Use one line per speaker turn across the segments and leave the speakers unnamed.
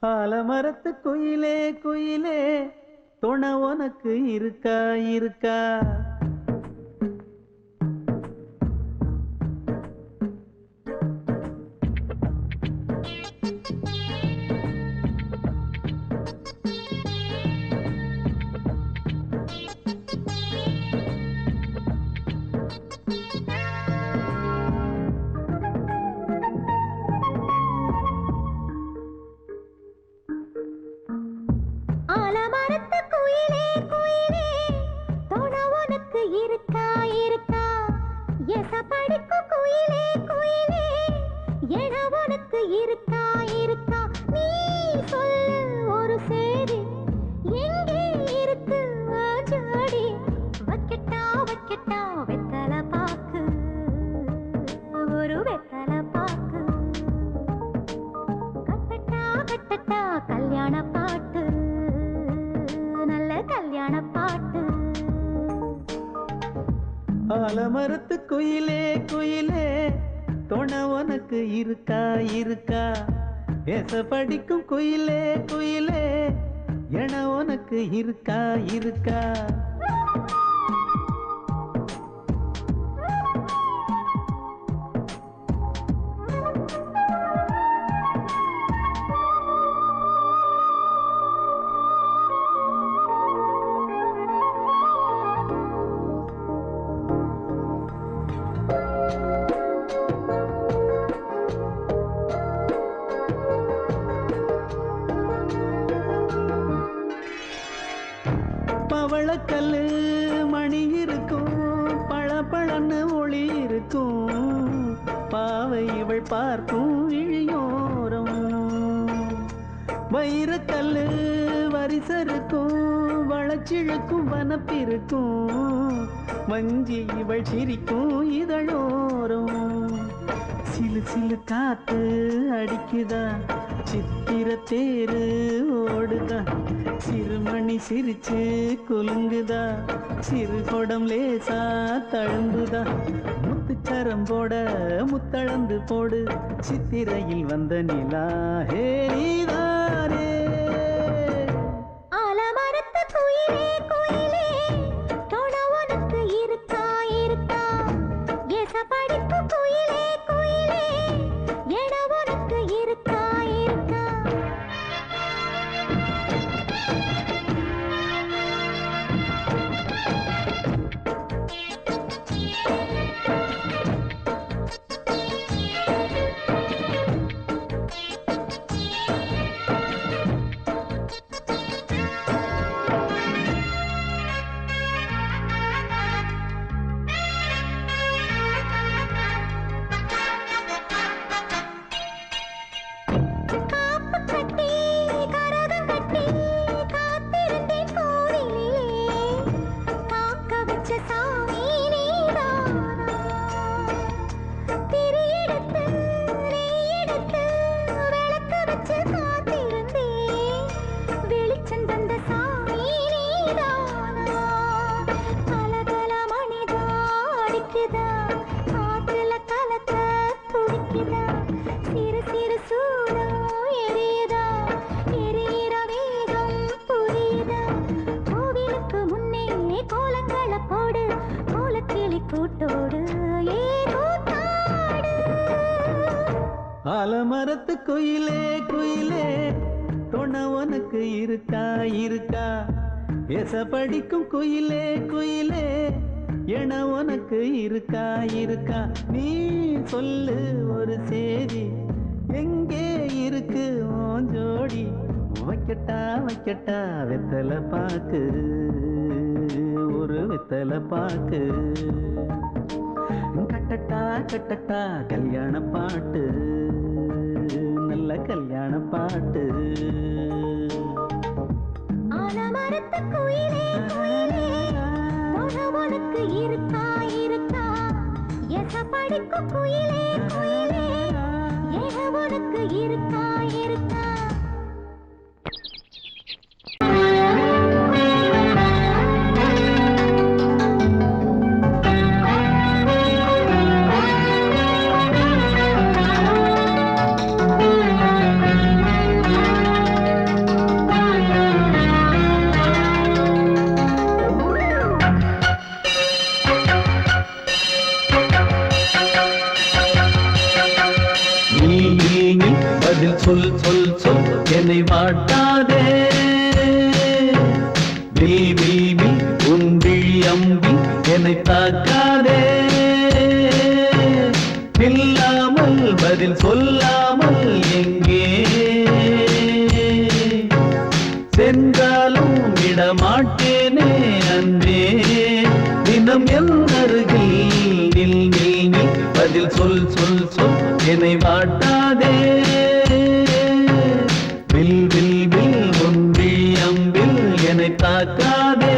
ஆலமரத்து குயிலே குயிலே துணை உனக்கு இருக்கா இருக்கா?
ஆலமரத்து குயிலே குயிலே துணை உனக்கு இருக்கா இருக்கா? எச படிக்கும் குயிலே குயிலே என உனக்கு இருக்கா இருக்கா? நீ சொல்லு ஒரு சேதி எங்கே இருக்கு ஜோடி? வைக்கட்டா வைக்கட்டா வெத்தலை பாக்கு, ஒரு வெத்தலை பாக்கு. கட்டட்டா கட்டட்டா கல்யாண பாட்டு, நல்ல கல்யாண பாட்டு.
ஆலமரத்து குயிலே குயிலே துணை உனக்கு இருக்கா இருக்கா? எச படிக்கும் குயிலே குயிலே என உனக்கு இருக்கா இருக்கா? பவளக்கல்லு மணி இருக்கும், பளபளன்னு ஒளி இருக்கும். பாவை இவள் பார்க்கும் இழியோரம். வைரக்கல்லு வரிசருக்கும், வளச்சிழுக்கும் வனப்பிருக்கும். வஞ்சி இவள் சிரிக்கும் இதழோரம். சிலு சிலு காத்து அடிக்குதா, சித்திர தேரு ஓடுதா. சிறுமணி சிரிச்சு குலுங்குதா, சிறு கொடம் லேசா தழும்புதா. முத்துச்சரம் போட முத்தளந்து போடு, சித்திரையில் வந்த நிலா ஹே நீதானே.
ஆலமரத்து குயிலே குயிலே துணை உனக்கு இருக்கா இருக்கா? எச படிக்கும் குயிலே குயிலே என உனக்கு இருக்கா இருக்கா? காப்பு கட்டி கரகம் கட்டி காத்திருந்தேன் கோவிலிலே. காக்க வச்ச சாமி நீதானா? திரி எடுத்து நெய் எடுத்து விளக்கு வச்சு காத்திருந்தேன். வெளிச்சம் தந்த சாமி நீதானா? கலகல மணிதா அடிக்குதா, காத்துல கலக்க துடிக்குதா. சிறு சிறு சூடம் எரியுதா, எரியிற வேகம் புரியுதா. கோவிலுக்கு முன்னே கோலங்கள போடு, கோலக்கிளி கூட்டோடு ஏ கூத்தாடு.
ஆலமரத்து குயிலே குயிலே துணை உனக்கு இருக்கா இருக்கா? எச படிக்கும் குயிலே குயிலே என உனக்கு இருக்கா இருக்கா? நீ சொல்லு ஒரு சேதி எங்கே இருக்கு உன் ஜோடி? வைக்கட்டா வைக்கட்டா வெத்தலை பாக்கு, ஒரு வெத்தலை பாக்கு. கட்டட்டா கட்டட்டா கல்யாண பாட்டு, நல்ல கல்யாண பாட்டு.
ஆலமரத்து குயிலே குயிலே துணை உனக்கு இருக்கா இருக்கா? எச படிக்கும் குயிலே குயிலே என உனக்கு இருக்கா இருக்கா?
பதில் சொல் சொல் சொல் என்னை வாட்டாதே வில் வில் வில் உன் விழி அம்பி என்னை தாக்காதே நில்லாமல் பதில் சொல்லாமல் எங்கே சென்றாலும் விடமாட்டேனே அன்பே தினம் என் அருகில் நில் நில் நில் பதில் சொல் சொல் சொல் என்னை வாட்டாதே வில் வில் வில் உன் விழி அம்பில் என்னை தாக்காதே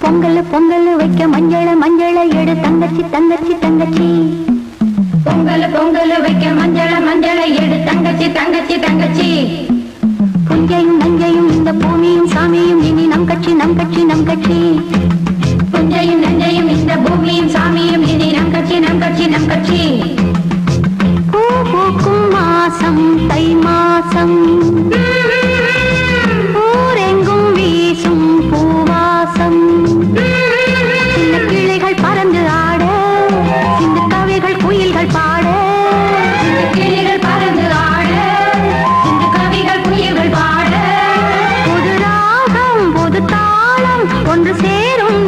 பொங்கல் பொங்கல் வைக்க மஞ்சள மஞ்சள எடு தங்கச்சி தங்கச்சி தங்கச்சி பொங்கல் பொங்கல் வைக்க மஞ்சள மஞ்சள எடு தங்கச்சி தங்கச்சி தங்கச்சி புஞ்சையும் நஞ்சையும் இந்த பூமியும் சாமியும் இனி நம் கட்சி நம் கட்சி நம் கட்சி புஞ்சையும் நஞ்சையும் இந்த பூமியும் சாமியும் இனி நம் கட்சி நம் கட்சி நம் கட்சி பூ பூக்கும் மாசம் தை மாசம் ஊரெங்கும் வீசும் பூவாசம் சின்ன கிளைகள் பறந்து ஆட சின்ன கவிகள் குயில்கள் பாட சின்ன கிளைகள் பறந்து ஆட சின்ன கவிகள் குயில்கள் பாட புது ராகம் புது தாளம் ஒன்று சேரும்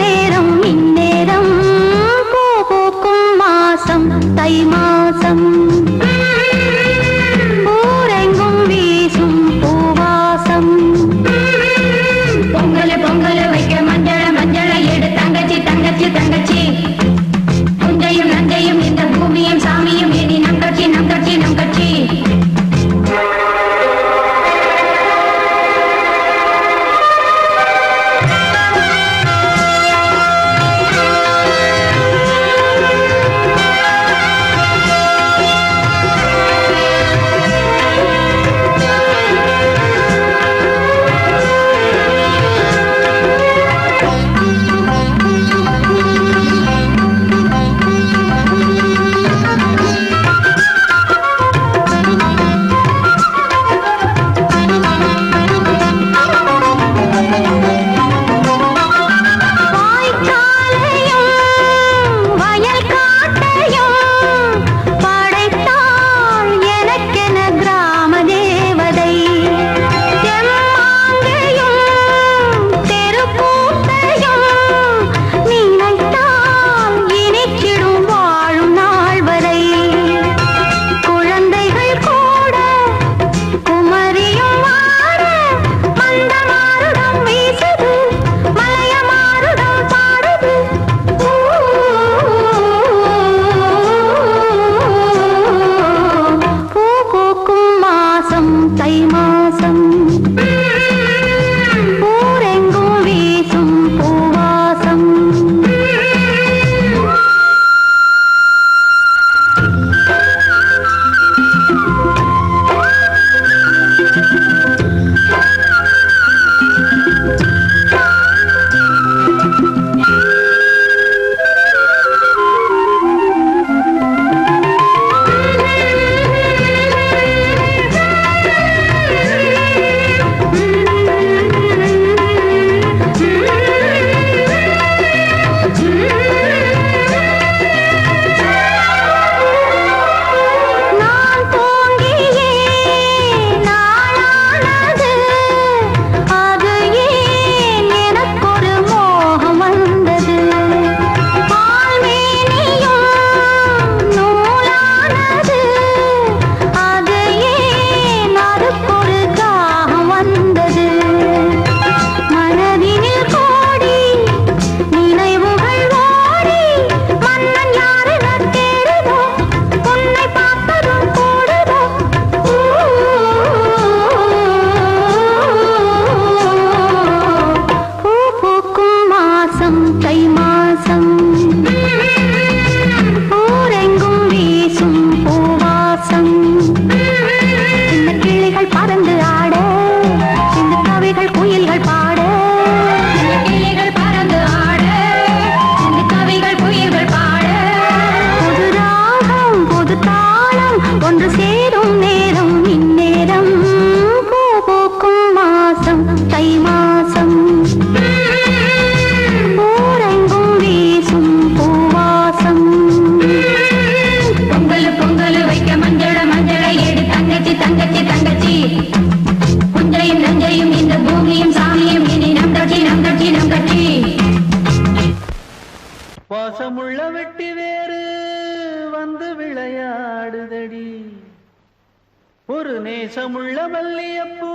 ஒரு நேசமுள்ள மல்லியப்பூ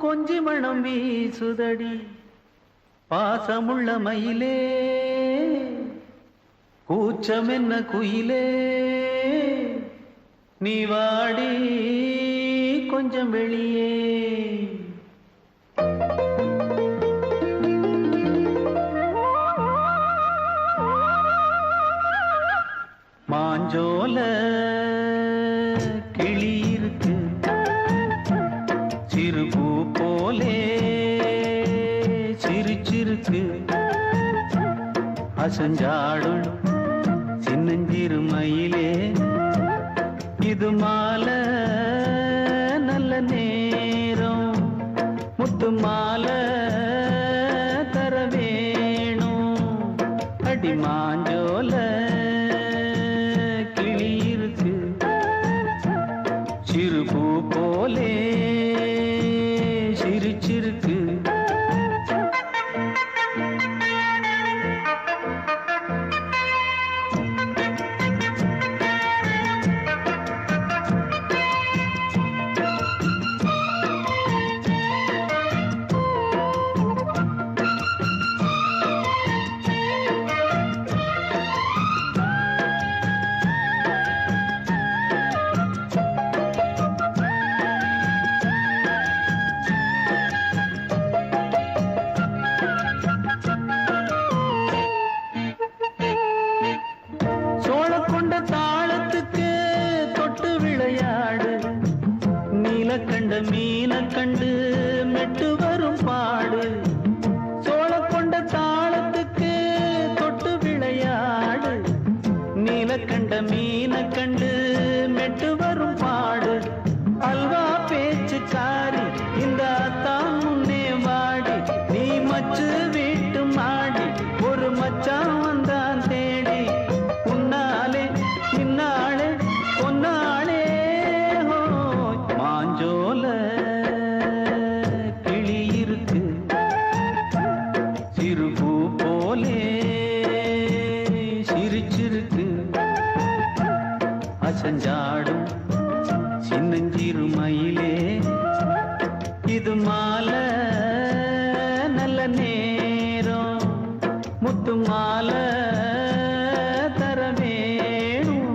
கொஞ்சி மணம் வீசுதடி பாசமுள்ள மயிலே கூச்சம் என்ன குயிலே நீ வாடி கொஞ்சம் வெளியே மாஞ்சோல கிளி இருக்கு சிறுபூ போலே சிரிச்சிருக்கு அசஞ்சாடும் சின்னஞ்சிறு மயிலே இது மாலை நல்ல நேரம் முத்து மாலை தர வேணும் அடி மாஞ்சோல கிளி இருக்கு சிறுபூ போலே சிரிச்சிருக்கு கண்ட மீன கண்டு மெட்டு வரும் பாடு சோழ கொண்ட தாளத்துக்கு தொட்டு விளையாடு நீல கண்ட மீன கண்டு மெட்டு வரும் பாடு அல்வா பேச்சுக்காரி இந்த தான் முன்னே வாடி நீ மச்சு வீட்டு மாடி ஒரு மச்சான் வந்தான் தேடி உன்னாலே இன்னாலே பொன்னாளே மாஞ்சோல கிளி இருக்கு சிறுபூ போலே சிரிச்சிருக்கு அசஞ்சாடும் சின்னஞ்சிறு மயிலே இது மாலை நல்ல நேரம் முத்து மாலை தர வேணும்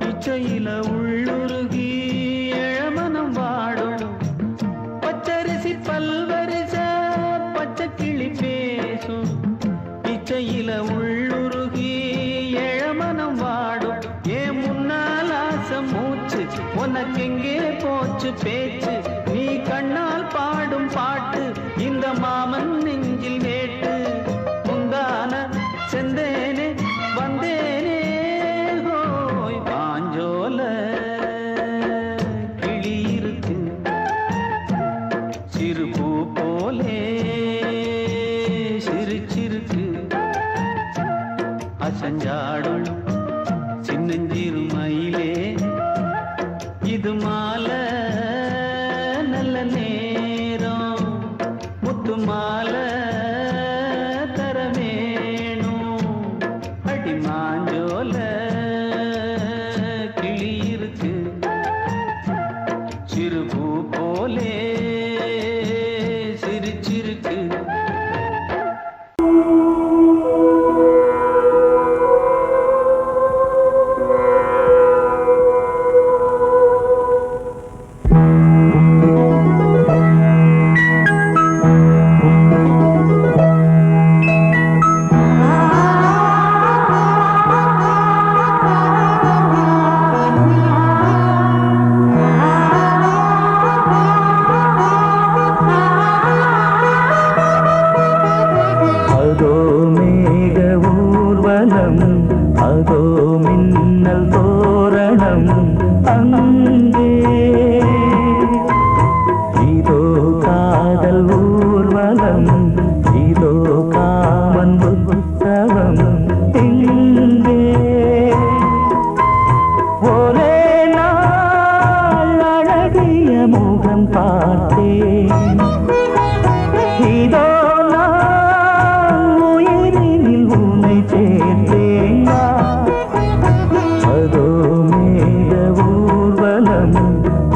இச்சையில உள்ளுருகி இளமனம் வாடும் பச்சரிசி பல்வரிச பச்சை கிளி பேசும் இச்சையில உள்ளுருகி இளமனம் வாடும் ஏன் முன்னால் ஆசை மூச்சு உனக்கெங்கே போச்சு பேச்சு நீ கண்ணால் பாடும் பாட்டு இந்த மாமன் நெஞ்சில் வேட்டு முந்தான செந்தேனே வந்தேனே மாஞ்சோல கிளி இருக்கு சிறுபூ போலே சிரிச்சிருக்கு அசஞ்சாடும் சின்னஞ்சிறு மயிலே இது மாலை நல்ல நேரம் முத்து மாலை தர வேணும் அடி மாஞ்சோல கிளி இருக்கு சிறுபூ போலே சிரிச்சிருக்கு அதோ மின்னல் தோரணம் அங்கே இதோ காதல் ஊர்வலம் இதோ காமன் உற்சவம் இங்கே ஒரே நாள் அழகிய முகம் பார்த்தேன் இதோ நான் உயிரினில் உன்னை சேர்த்தேன் அதோ மேக ஊர்வலம்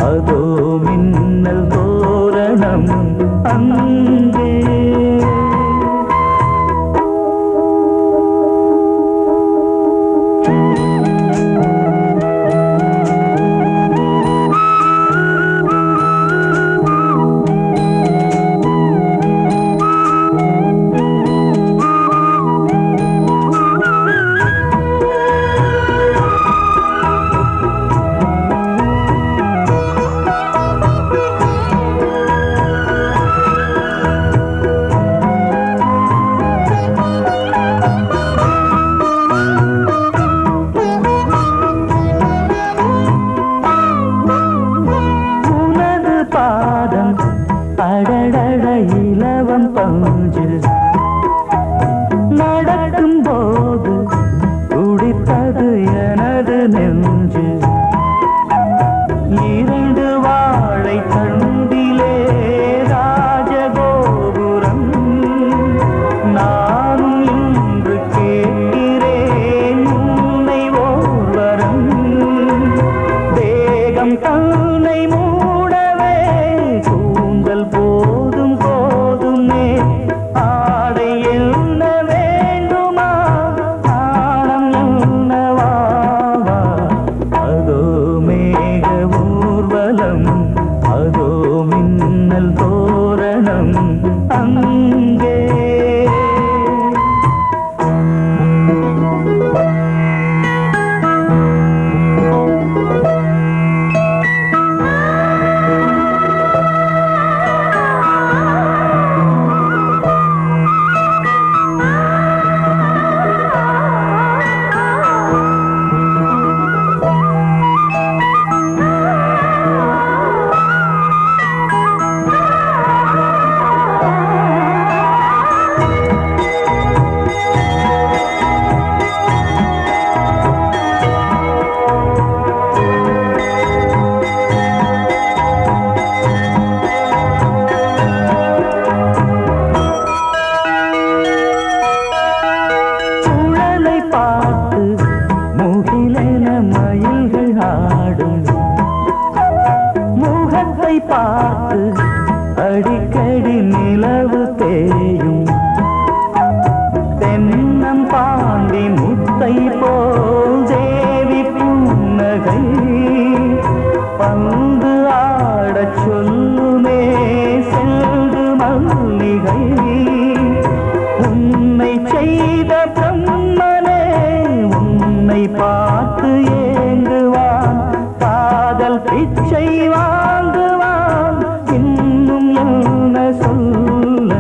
அதோ மின்னல் தோரணம் அங்கே அடடட இலவம் பஞ்சு நடக்கும் போது துடித்தது எனது நெஞ்சு இரண்டு வாழை தண்டிலே ராஜகோபுரம் நானும் இன்று கேட்கிறேன் உன்னை ஓர்வரம் தேகம் தன்னை மூடவே கூந்தல் போதும் போதுமே ஆடை என்ன வேண்டுமா ஆடம் என்னவாவா அதோ மேக ஊர்வலம் அதோ மின்னல் தோரணம் அங்கே பார்த்து அடிக்கடி நிலவு தேயும் தென்னம் பாண்டி முத்தை போல் தேவி புன்னகை பந்து ஆடச் சொல்லுமே செல்து மல்லிகை உன்னை செய்த பிரம்மனே உன்னை பார்த்து ஏங்குவான் காதல் பிச்சை வாங்குவான் இன்னும் என்ன சொல்ல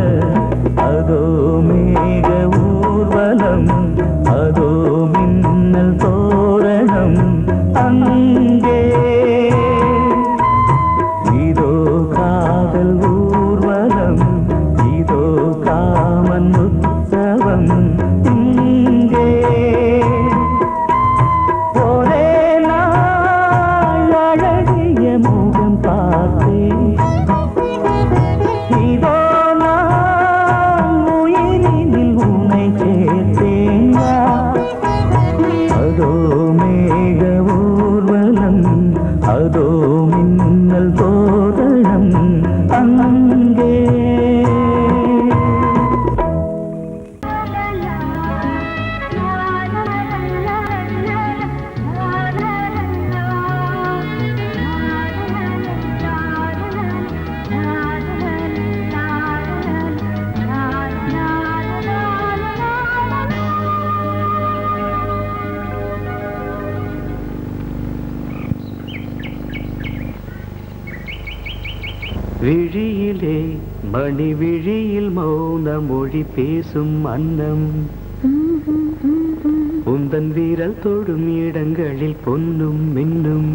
அதோ மேக ஊர்வலம் அதோ மின்னல் தோரணம் அங்கே இதோ காதல் ஊர்வலம் இதோ காமன் உற்சவம் இங்கே ஒரே நாள் அழகிய முகம் பார்த்தேன் இதோ நான் உயிரினில் உன்னை சேர்த்தேன் அதோ மேக ஊர்வலம் அதோ மின்னல் தோரணம் அங்கே விழியிலே மணி விழியில் மௌன மொழி பேசும் அன்னம் உந்தன் வீரல் தொடும் இடங்களில் பொன்னும் மின்னும்.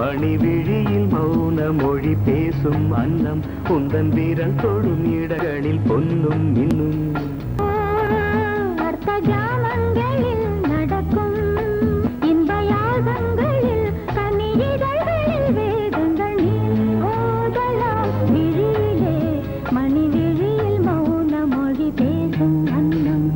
மணி விழியில் மௌன மொழி பேசும் அன்னம் உந்தன் வீரல் தொடும் இடங்களில் பொன்னும் மின்னும்.
அர்த்த ஜாமங்களில் நடக்கும் இன்ப யாகங்களில் கனியிதழ்களில் வேதங்கள் நீ ஓதலாம். விழியிலே மணி விழியில் மௌன மொழி பேசும் அன்னம்.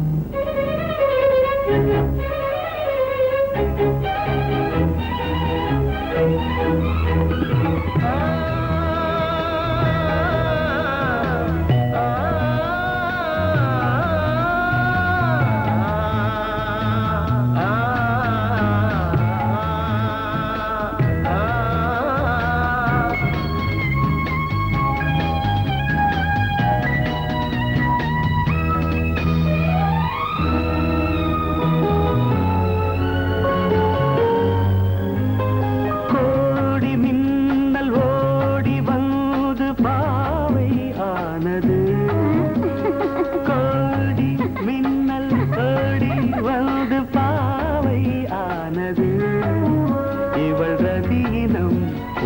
இவள் ரதியினம்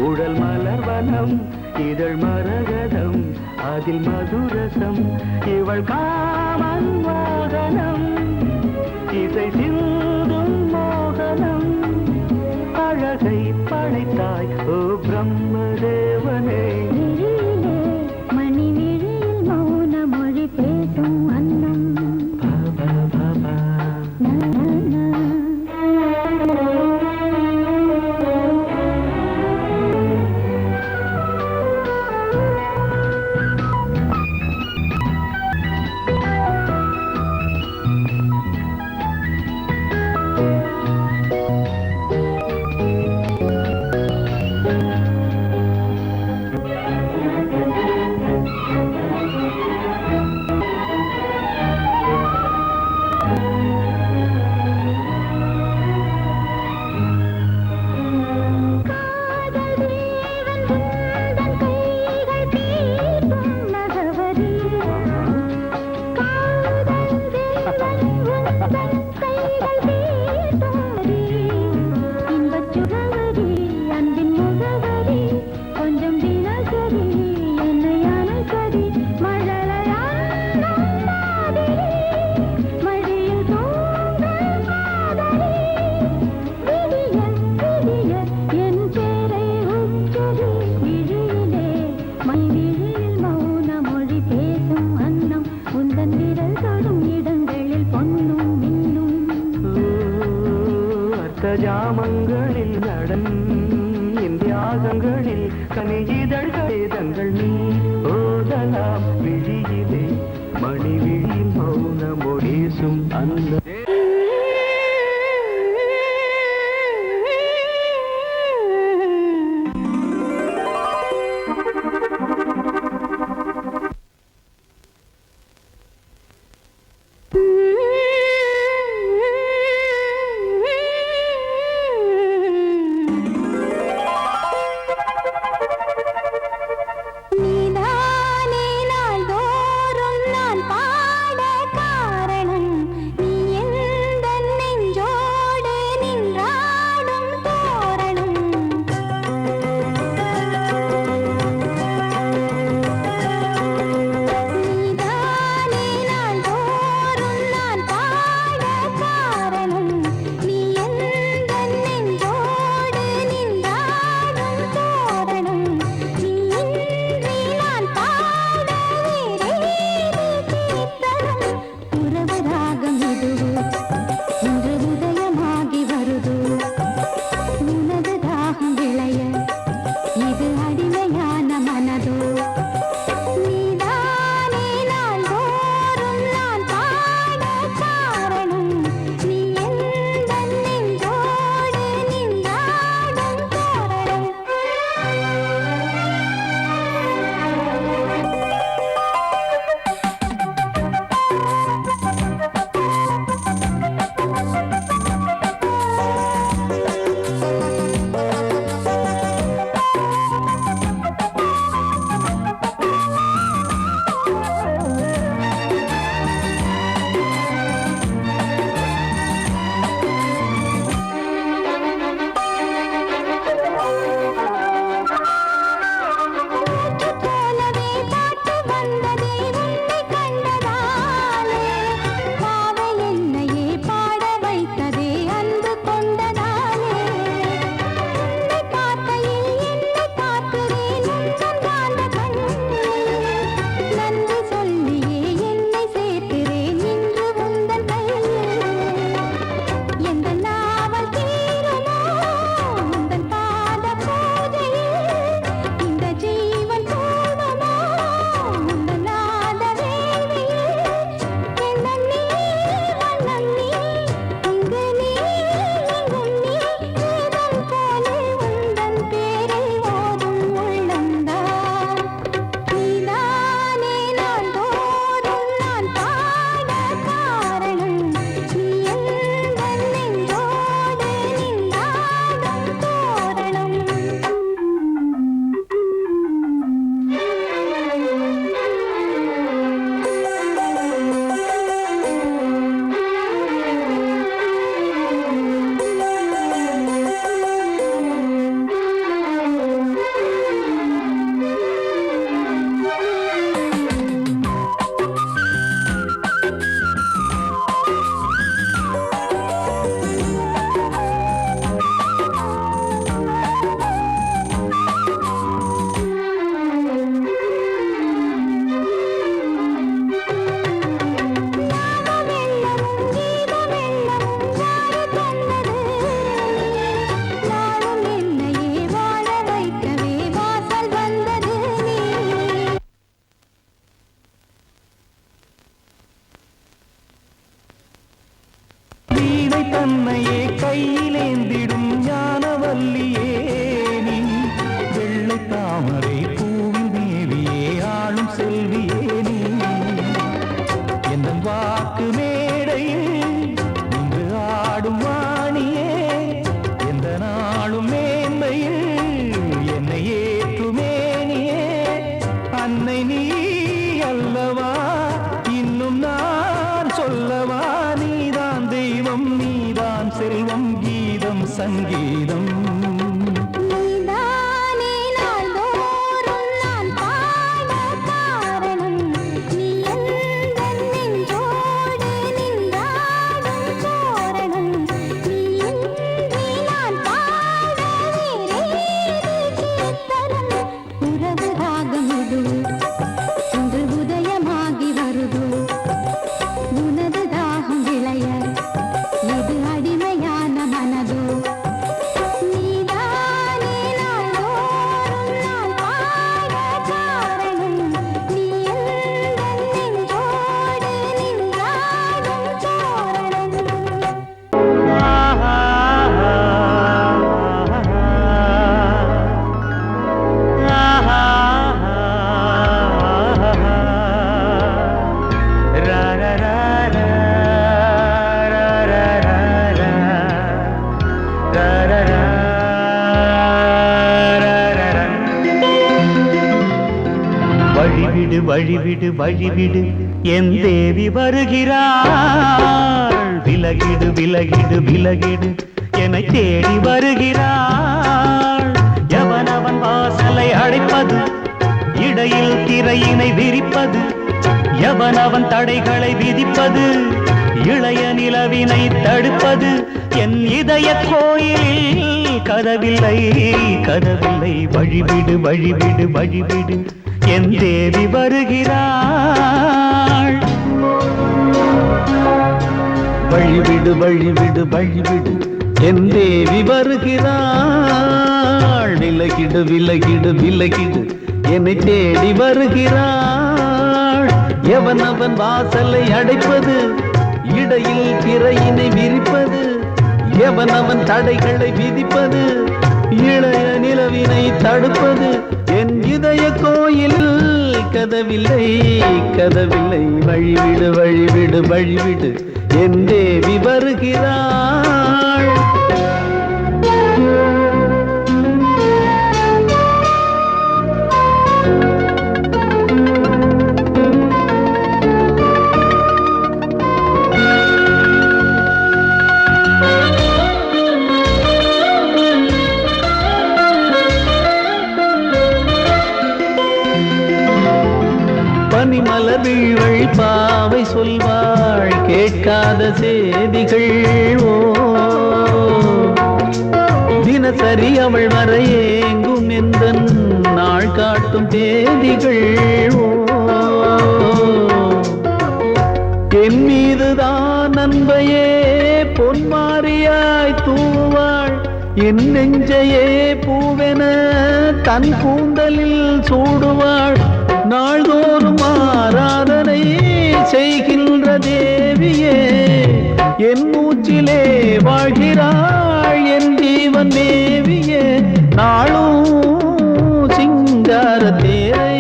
உடல் மலர்வனம் இதழ் மரகதம் அதில் மதுரசம். இவள் காமன் மோகனம் இசை சிந்தும் மோகனம். அழகை படைத்தாய் ஓ பிரம்மதேவனே. மணி விழியில் மௌன மொழி பேசும் அன்னம். ஜாமங்களில் நடன் இந்தியாகங்களில் கனியிதழ்கள் நீ ஓதலாம். விழியிலே மணி விழியில் மௌன மொழிசும் அந்த நீ
சங்கீதம்
நீதானே நாள்தோறும் நான் பாட காரணம் நீ எந்தன் நெஞ்சோடு நின்றாடும் தோரணம் நீ இன்றி நான் பாட வேறேது கீர்த்தனம் உறவு ராகம் இது இன்று உதயமாகி வருது உனது தாகம் விளைய இது அடிமையான மனதோ நீதானே நாள்தோறும் நான் பாட காரணம் நீ எந்தன் நெஞ்சோடு நின்றாடும் தோரணம்
வழிவிடு வழிவிடு வழிவிடு என் தேவி வருகிறாள் விலகிடு விலகிடு விலகிடு என்னை தேடி வருகிறாள் எவனவன் வாசலை அடைப்பது இடையில் திரையினை விரிப்பது எவனவன் தடைகளை விதிப்பது இளைய நிலவினை தடுப்பது என் இதய கோயிலில் கதவில்லை கதவில்லை வழிவிடு வழிவிடு வழிவிடு என் தேவி வருகிறாள் வழிவிடு வழிவிடு வழிவிடு என் தேவி வருகிறாள் விலகிடு விலகிடு விலகிடு என்னை தேடி வருகிறாள் எவனவன் வாசலை அடைப்பது இடையில் திரையினை விரிப்பது எவனவன் தடைகளை விதிப்பது இளைய நிலவினை தடுப்பது என் இதய கோயில் கதவில்லை கதவில்லை வழிவிடு வழிவிடு வழிவிடு என் தேவி வருகிறாள் பனிமலர் வீழ்வழி பாவை சொல்வாள் கேட்காத செய்திகள் ஓ தினசரி அவள் வர ஏங்கும் எந்த நாள் காட்டும் தேதிகள் ஓ என் மீதுதான் அன்பையே பொன்மாரியாய் தூவாள் என் நெஞ்சையே பூவென தன் கூந்தலில் சூடுவாள் நாள்தோறும் ஆராதனை செய்கின்ற தேவியே என் மூச்சிலே வாழ்கிறாள் என் ஜீவன் தேவியே நாளும் சிங்கார தேரை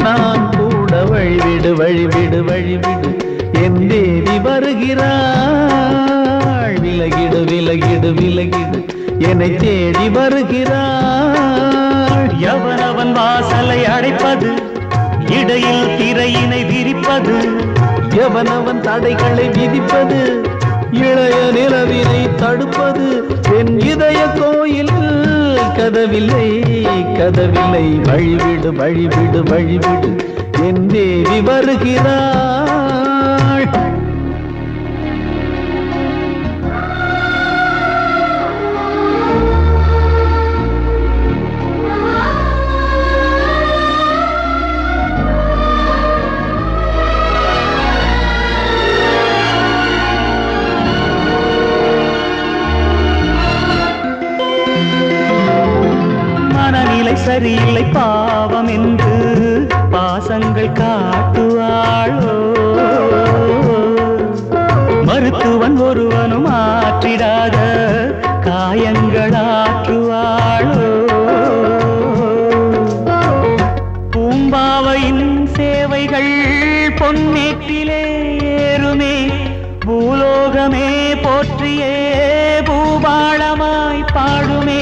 நான் கூட வழிவிடு வழிவிடு வழிவிடு என் தேவி வருகிறாள் விலகிடு விலகிடு விலகிடு என்னை தேடி வருகிறாள் எவனவன் வாசலை அடைப்பது இடையில் திரையினை விரிப்பது எவனவன் தடைகளை விதிப்பது இளைய நிலவினை தடுப்பது என் இதய கோயில் கதவில்லை கதவில்லை வழிவிடு வழிவிடு வழிவிடு என் தேவி வருகிறாள் மனநிலை சரியில்லை பாவம் என்று பாசங்கள் காட்டுவாளோ மருத்துவன் ஒருவனும் ஆற்றிடாத காயங்களாற்றுவாளோ பூம்பாவையின் சேவைகள் பொன்னேட்டிலே ஏறுமே பூலோகமே போற்றியே பூபாளமாய் பாடுமே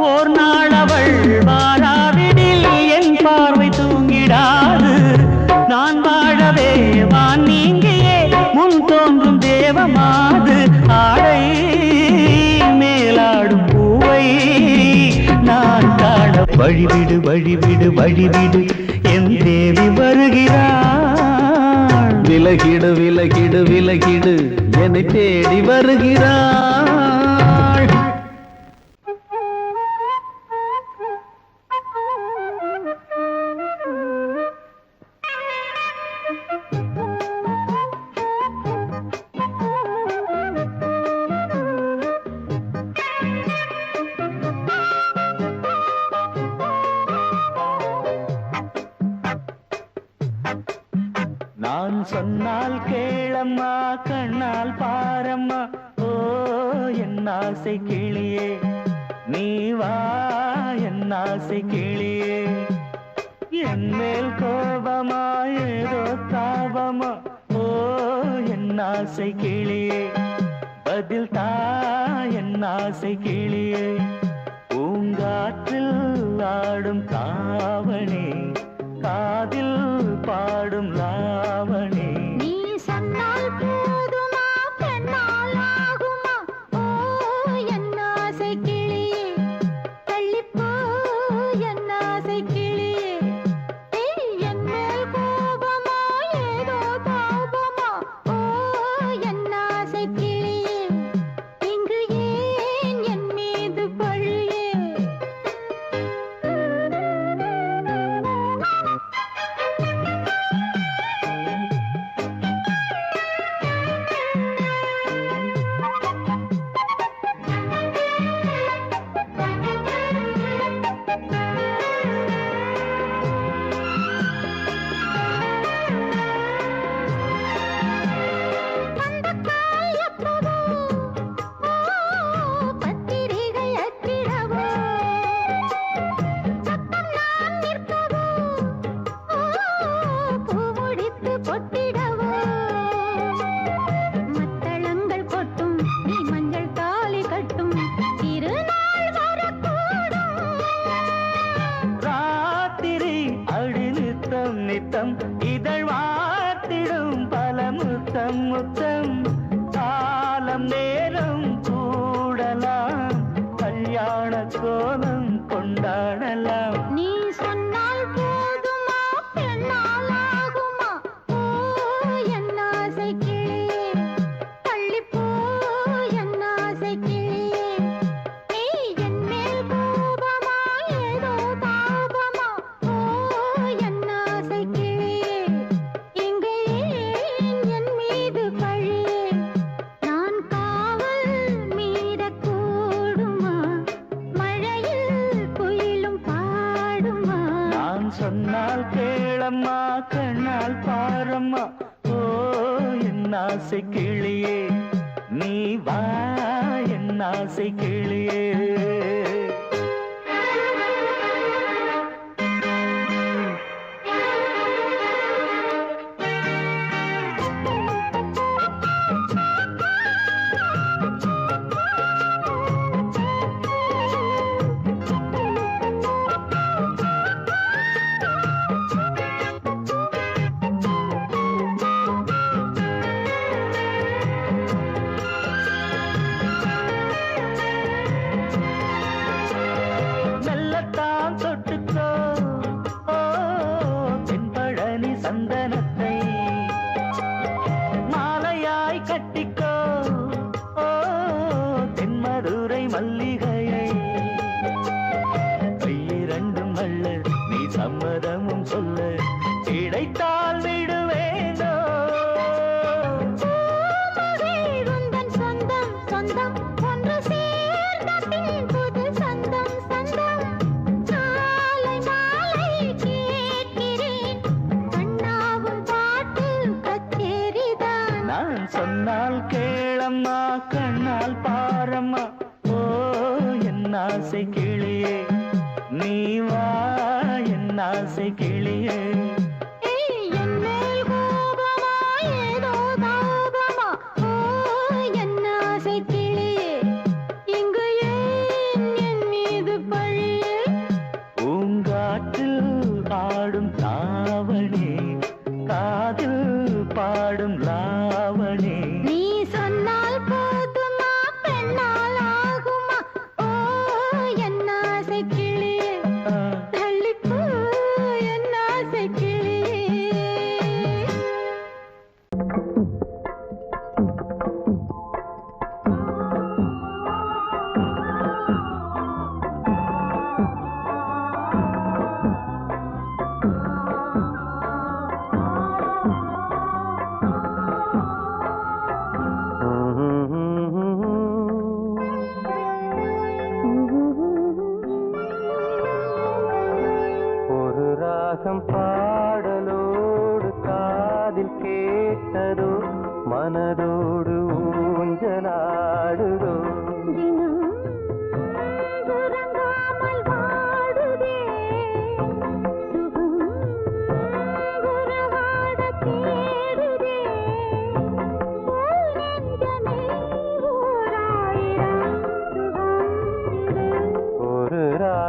ஓர் நாள் அவள் வாராவிடில் என் பார்வை தூங்கிடாது நான் வாழவே வான் நீங்கியே முன் தோன்றும் தேவமாது ஆடை வழிவிடு வழிவிடு வழிவிடு என் தேவி வருகிறாள். விலகிடு விலகிடு விலகிடு என்னை தேடி வருகிறாள். நான் சொன்னால் கேளம்மா கண்ணால் பாரம்மா ஓ என் ஆசை கிளியே நீ வா என் ஆசை கிளியே என் மேல் கோபமா ஏதோ தாபமா ஓ என் ஆசை கிளியே பதில் தா என் ஆசை கிளியே பூங்காற்றில் ஆடும் தாவணி காதில் பாடும் லாவணி
நீ சொன்னால் போதுமா பெண்ணால் ஆகுமா ஓ என் ஆசை கிளியே தள்ளிப்போ என் ஆசை கிளியே என் மேல் கோபமா ஏதோ தாபமா ஓ என் ஆசை கிளியே இங்கு ஏன் என் மீது பழியே
நித்தம் இதழ் வாத்திடும் பல முத்தம் முத்தம் காலம் நேரம் கூடலாம் கல்யாண கோலம் கொண்டாடலாம்
நீ சொன்னால் போதுமா பெண்ணால் ஆகுமா ஓ என் ஆசை கிளியே தள்ளிப்போ என் ஆசை கிளியே நீ என் மேல் கோபமா ஏதோ தாபமா ஓ என் ஆசை கிளியே இங்கே ஏன் என் மீது பழியே நான் காவல் மீறக்கூடுமா மழையில் குயிலும் பாடுமா
நான் சொன்னால் கேளம்மா கண்ணால் பாரம்மா ஓ என் ஆசை கிளியே நீ வா என் ஆசை கிளியே மெல்லத்தான் தொட்டுக்கோ ஓ தென்பழனி சந்தனத்தை மாலையாய் கட்டிக்கோ ஓ தென்மதுரை மல்லிகையை கையிரண்டும் அள்ள நீ சம்மதமும் சொல்ல கிடைத்தால் விடுவேனோ
உந்தன் சொந்தம் சொந்தம் ஒன்று சேர்ந்த பின் புது சொந்தம் சொந்தம் மாலை மாலை கேட்கிறேன் கண்ணாவும் பாட்டு கச்சேரிதான்
நான் சொன்னால் கேளம்மா கண்ணால் பாரம்மா ஓ என் ஆசை கிளியே நீ வா என் ஆசை கிளியே
என் மேல் கோபமா ஏதோ தாபமா ஓ என் ஆசை கிளியே இங்கு ஏன் என் மீது பழியே
பூங்காற்றில் ஆடும் தாவணி காதில் பாடும் லாவணி
நீ சொன்னால் போதுமா பெண்ணால் ஆகுமா ஓ என் ஆசை கிளியே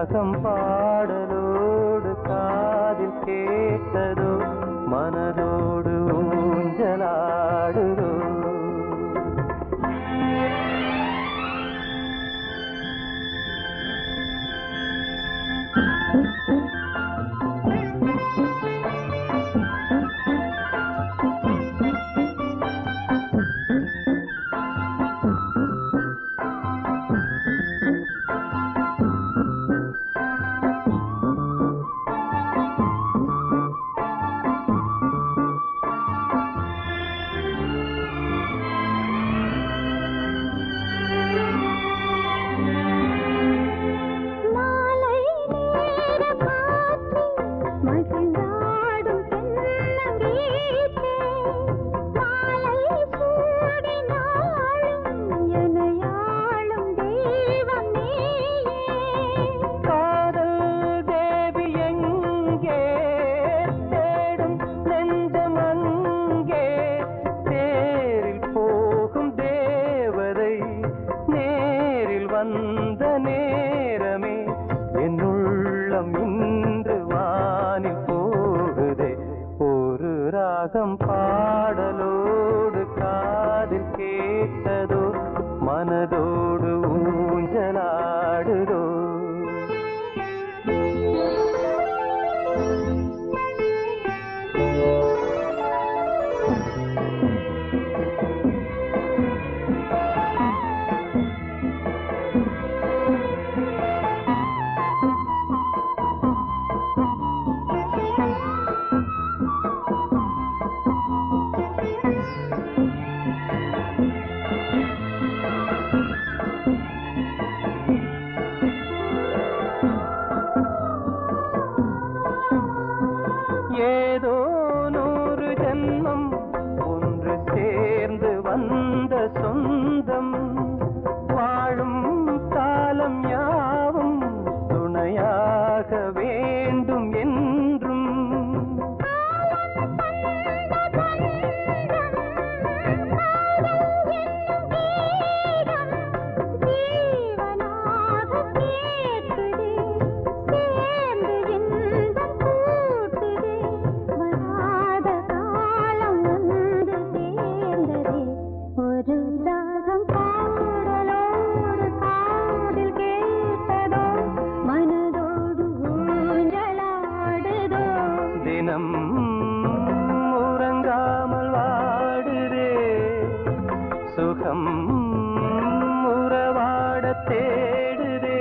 ராகம் பாடலோடு காதில் கேட்டதோ மனதோடு ஊஞ்சலாடுதோ வந்த நேரமே என் உள்ளம் இன்று வானில் போகுதே ஒரு ராகம் பாடலோடு காதில் கேட்டதோ மனதோடு ஊஞ்சலாடுதோ ஏதோ 100 ஜென்மம் ஒன்று சேர்ந்து வந்த சொந்தம் வாழும் காலம் யாவும் துணையாக வேண்டும் என்றும் தினம் உறங்காமல் வாடுதே சுகம் உறவாட தேடுதே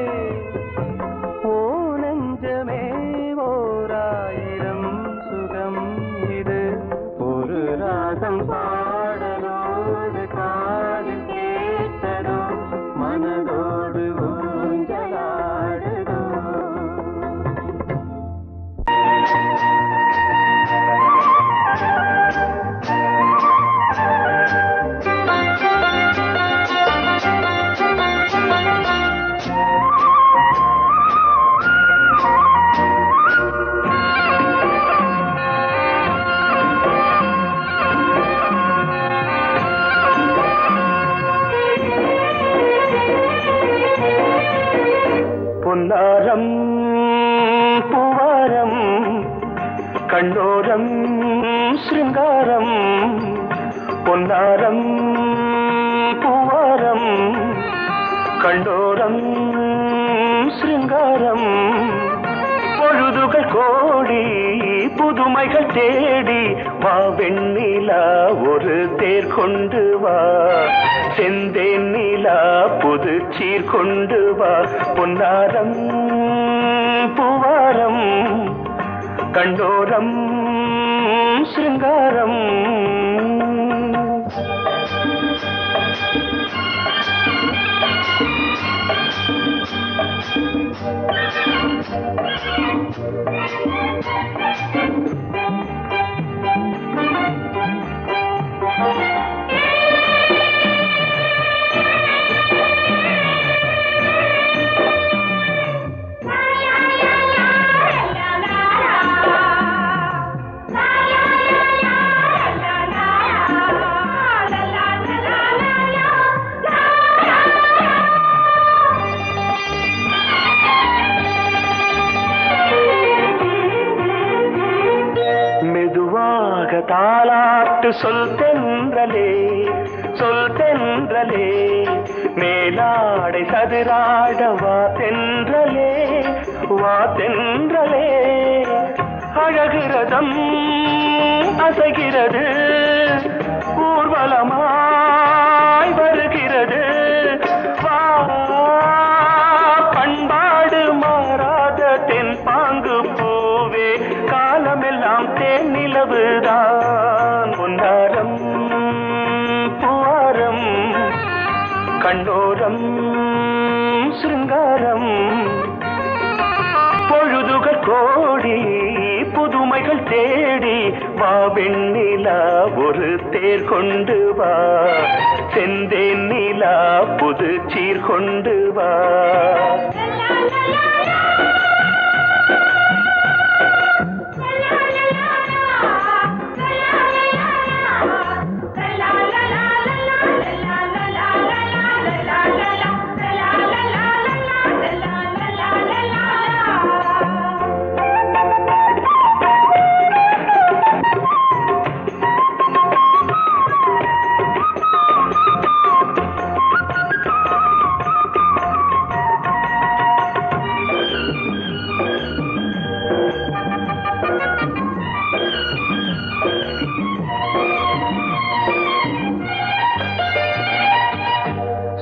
ஓ நெஞ்சமே ஓராயிரம் சுகம் இது ஒரு ராகம் பாடலோடு காதில் கேட்டதோ மனதோடு ஊஞ்சலாடுதோ பொன்னாரம் பூவாரம் கண்ணோரம் சிருங்காரம் பொன்னாரம் பூவாரம் கண்ணோரம் சிருங்காரம் பொழுதுகள் கோடி புதுமைகள் தேடி வா வெண்ணிலா ஒரு தேர் கொண்டு வா செந்தேன் நிலா புது சீர் கொண்டு வா பொன்னாரம் பூவாரம் கண்டோரம் சிருங்காரம்
la la la
சொல் தென்றலே சொல் தென்றலே மேலாடை சதுராட வா தென்றலே வா தென்றலே அழகிறதம் அசைகிறது ஊர்வலமாய் வருகிறது வா பண்பாடு மாறாத தென் பாங்கு பூவே காலமெல்லாம் தேன் நிலவுதான் பொன்னாரம் பூவாரம் கண்டோரம் சிருங்காரம் பொழுதுகள் கோடி புதுமைகள் தேடி வா வெண்ணிலா ஒரு தேர் கொண்டு வா செந்தேன் நிலா புது சீர் கொண்டு வா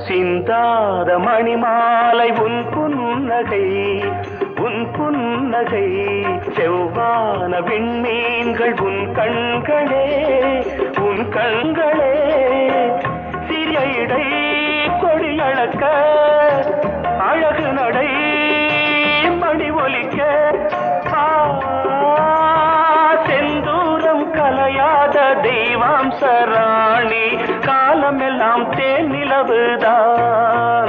சிந்தாத மணிமாலை உன் புன்னகை செவ்வான விண்மீன்கள் உன் கண்களே சிறிய இடை கொடியளக்க அழகு நடை மணி ஒலிக்க செந்தூரம் கலையாத தெய்வாம்சராணி காலமெல்லாம் தேன் நிலவுதான்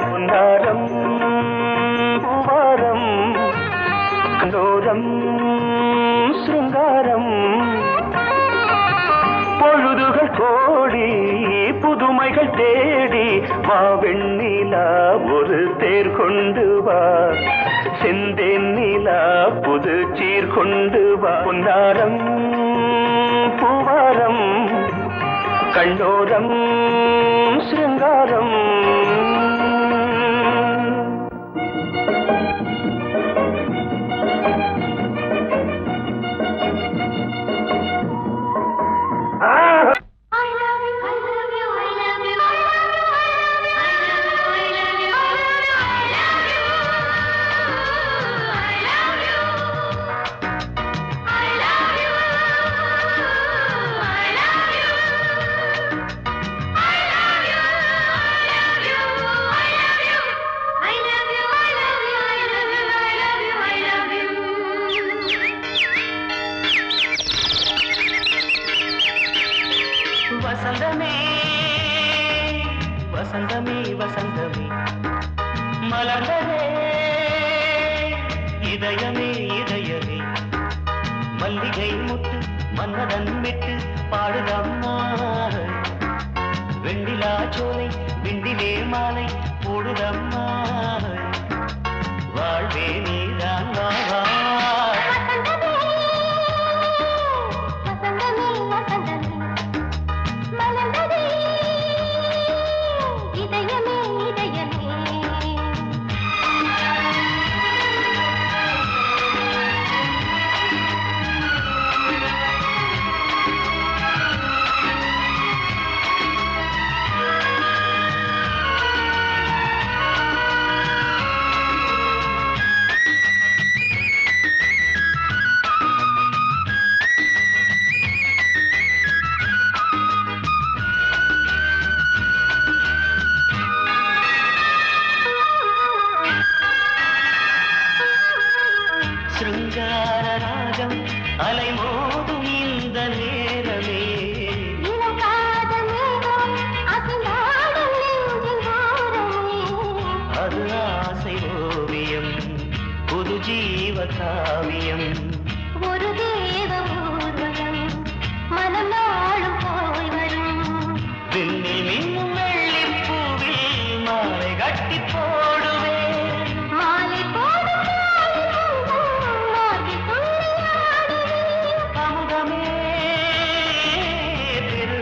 பொன்னாரம் பூவாரம் கண்டோரம் சிருங்காரம் பொழுதுகள் கோடி புதுமைகள் தேடி வா வெண்ணிலா ஒரு தேர் கொண்டு வா செந்தேன் நிலா புது சீர் கொண்டு வா பொன்னாரம் பூவாரம் கண்டோரம் சிருங்காரம் வசந்தமே வசந்தமே வசந்தமே மலர்ந்ததே இதயமே இதயமே மல்லிகை முட்டு மன்னதன் விட்டு பாடுதம்மா வெண்ணிலா சோலை வெண்டிலே மாலை போடுதம்மா வாழ்வே நீதான் வா சிருங்கார ராகம் அலைமோதும் இந்த நேரமே அது ஆசை ஓவியம் புது ஜீவ காவியம்
ஒரு தேவ ஊர்வலம் மனம் நாளும் போய் வரும்
விண்ணில் மின்னும் வெள்ளிப் பூவில் மாலை கட்டி போடுவேன்
மாலை போடும்
அமுதமே திரு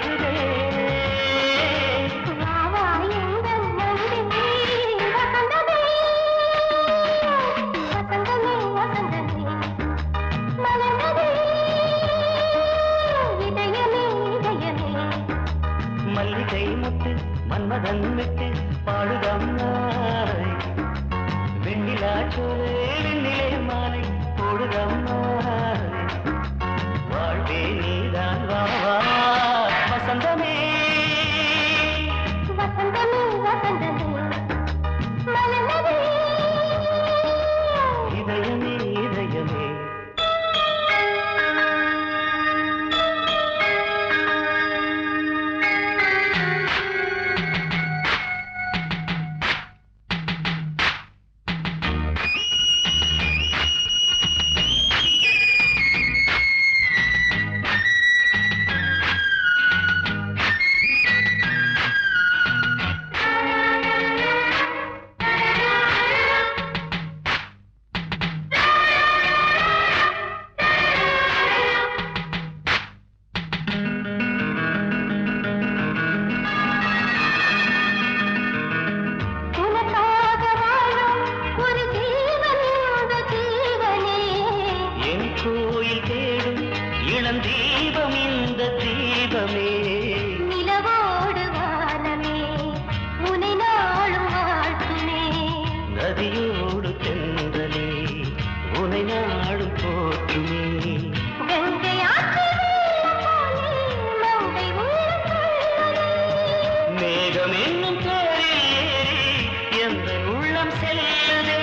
நதியோடு தென்றலே உனை நாடும் போற்றுமே மேகம் என்னும் பேரில் ஏறி எந்த உள்ளம் செல்லுதே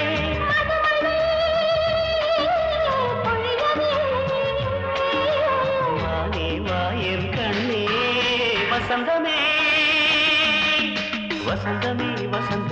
வானே வாயன் கண்ணே வசந்தமே வசந்தமே வசந்த